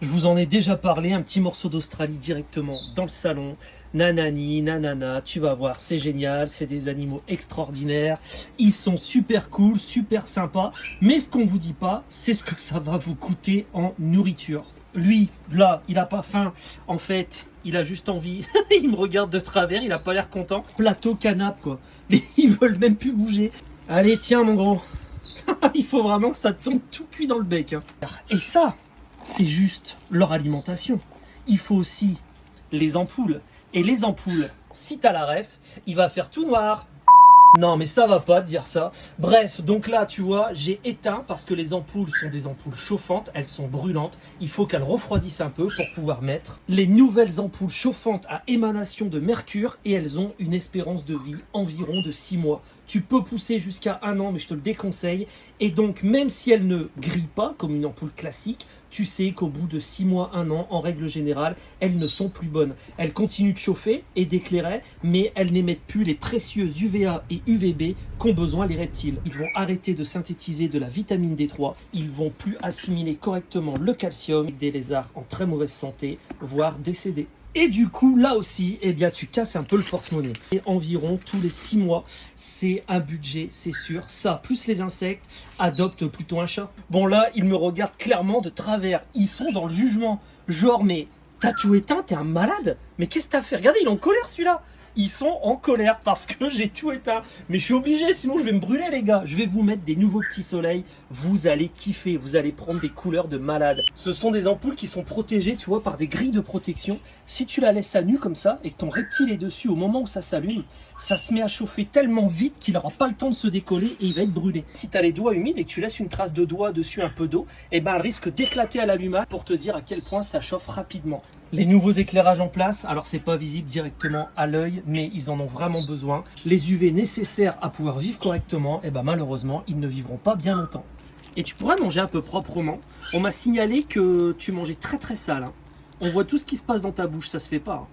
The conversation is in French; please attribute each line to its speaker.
Speaker 1: Je vous en ai déjà parlé, un petit morceau d'Australie directement dans le salon. Nanani, nanana, tu vas voir, c'est génial, c'est des animaux extraordinaires. Ils sont super cool, super sympas. Mais ce qu'on vous dit pas, c'est ce que ça va vous coûter en nourriture. Lui, là, il a pas faim. En fait, il a juste envie. Il me regarde de travers, il a pas l'air content. Plateau canapé, quoi. Ils veulent même plus bouger. Allez, tiens, mon grand. Il faut vraiment que ça tombe tout cuit dans le bec, hein. Et ça, c'est juste leur alimentation. Il faut aussi les ampoules. Et les ampoules, si t'as la ref, il va faire tout noir. Non, mais ça va pas de dire ça. Bref, donc là, tu vois, j'ai éteint parce que les ampoules sont des ampoules chauffantes, elles sont brûlantes. Il faut qu'elles refroidissent un peu pour pouvoir mettre les nouvelles ampoules chauffantes à émanation de mercure et elles ont une espérance de vie environ de 6 mois. Tu peux pousser jusqu'à 1 an, mais je te le déconseille. Et donc, même si elles ne grillent pas comme une ampoule classique, tu sais qu'au bout de 6 mois, 1 an, en règle générale, elles ne sont plus bonnes. Elles continuent de chauffer et d'éclairer, mais elles n'émettent plus les précieux UVA et UVB qu'ont besoin les reptiles. Ils vont arrêter de synthétiser de la vitamine D3, ils vont plus assimiler correctement le calcium, des lézards en très mauvaise santé, voire décédés. Et du coup, là aussi, eh bien, tu casses un peu le porte-monnaie. Et environ tous les 6 mois, c'est un budget, c'est sûr. Ça, plus les insectes, adopte plutôt un chat. Bon, là, ils me regardent clairement de travers. Ils sont dans le jugement. Genre, mais t'as tout éteint, t'es un malade? Mais qu'est-ce que t'as fait? Regardez, il est en colère, celui-là. Ils sont en colère parce que j'ai tout éteint. Mais je suis obligé, sinon je vais me brûler, les gars. Je vais vous mettre des nouveaux petits soleils. Vous allez kiffer. Vous allez prendre des couleurs de malade. Ce sont des ampoules qui sont protégées, tu vois, par des grilles de protection. Si tu la laisses à nu comme ça et que ton reptile est dessus au moment où ça s'allume, ça se met à chauffer tellement vite qu'il n'aura pas le temps de se décoller et il va être brûlé. Si tu as les doigts humides et que tu laisses une trace de doigt dessus, un peu d'eau, eh ben, elle risque d'éclater à l'allumage pour te dire à quel point ça chauffe rapidement. Les nouveaux éclairages en place, alors c'est pas visible directement à l'œil, mais ils en ont vraiment besoin. Les UV nécessaires à pouvoir vivre correctement, et ben malheureusement, ils ne vivront pas bien longtemps. Et tu pourrais manger un peu proprement. On m'a signalé que tu mangeais très très sale, hein. On voit tout ce qui se passe dans ta bouche, ça se fait pas, hein.